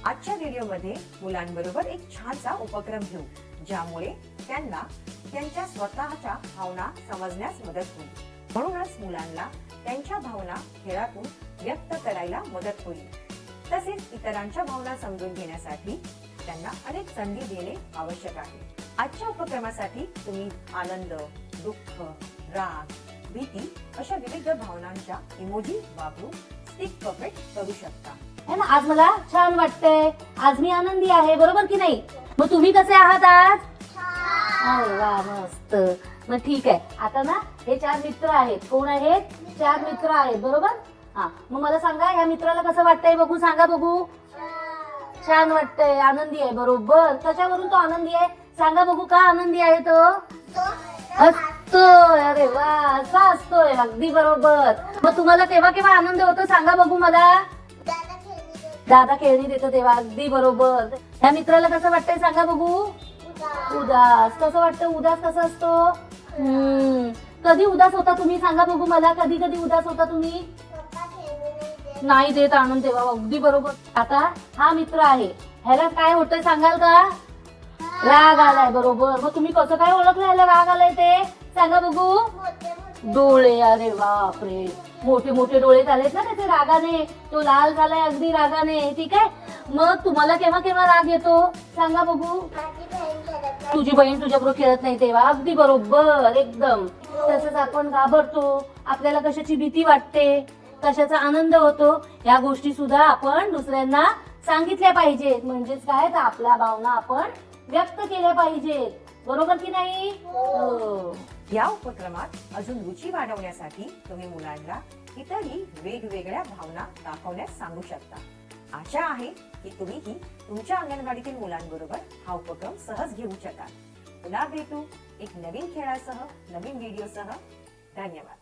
आजच्या व्हिडिओमध्ये मुलांबरोबर एक छानसा उपक्रम घेऊ, ज्यामुळे त्यांना त्यांच्या स्वतःच्या भावना समजण्यास मदत होईल. म्हणूनच मुलांना त्यांच्या भावना खेळातून व्यक्त करायला मदत होईल. तसेच इतरांच्या भावना समजून घेण्यासाठी त्यांना अनेक संधी देणे आवश्यक आहे. आजच्या उपक्रमासाठी तुम्ही आनंद, दुःख, राग, भीती अशा विविध भावनांच्या इमोजी वापरून स्टिक पपेट करू शकता. है ना, आज मला छान वाटतंय, आज मी आनंदी आहे, बरोबर की नाही? मग तुम्ही कसे आहात आज? अरे वा, मस्त. मग ठीक आहे. आता ना हे 4 मित्र आहेत. कोण आहेत? 4 मित्र आहेत, बरोबर? हा, मग मला सांगा, या मित्राला कसं वाटतंय बघू, सांगा बघू. छान वाटतंय, आनंदी आहे, बरोबर. कशावरून तो आनंदी आहे? सांगा बघू, का आनंदी आहे तो? असतोय. अरे वा, असा असतोय, अगदी बरोबर. मग तुम्हाला केव्हा केव्हा आनंद होतो सांगा बघू मला. दादा खेळणी देतो तेव्हा, अगदी बरोबर. ह्या मित्राला कसं वाटतंय सांगा बघू. उदास. कसं वाटतं? उदास कसं असतो? कधी उदास होता तुम्ही सांगा बघू मला. कधी कधी उदास होता तुम्ही? नाही देत आनंद तेव्हा, अगदी बरोबर. आता हा मित्र आहे, ह्याला काय होतंय सांगाल का? राग आलाय, बरोबर. मग तुम्ही कसं काय ओळखलं ह्याला राग आलाय ते सांगा बघू. डोळे. अरे बापरे, मोठे मोठे डोळे झालेत ना त्याचे रागाने, तो लाल झालाय अगदी रागाने. ठीक आहे. मग तुम्हाला केव्हा केव्हा राग येतो सांगा बघू. तुझी बहीण तुझ्याबरोबर खेळत नाही तेव्हा, अगदी बरोबर, एकदम. तसंच आपण घाबरतो, आपल्याला कशाची भीती वाटते, कशाचा आनंद होतो, या गोष्टी सुद्धा आपण दुसऱ्यांना सांगितल्या पाहिजेत. म्हणजेच काय, तर आपल्या भावना आपण व्यक्त केल्या पाहिजेत, बरोबर की नाही? हो. या उपक्रमात अजून रुची वाढवण्यासाठी तुम्ही मुलांना इतरही वेगवेगळ्या भावना दाखवण्यास सांगू शकता. आशा आहे की तुम्हीही तुमच्या अंगणवाडीतील मुलांबरोबर हा उपक्रम सहज घेऊ शकाल. पुन्हा भेटू एक नवीन खेळासह, नवीन व्हिडिओसह. धन्यवाद.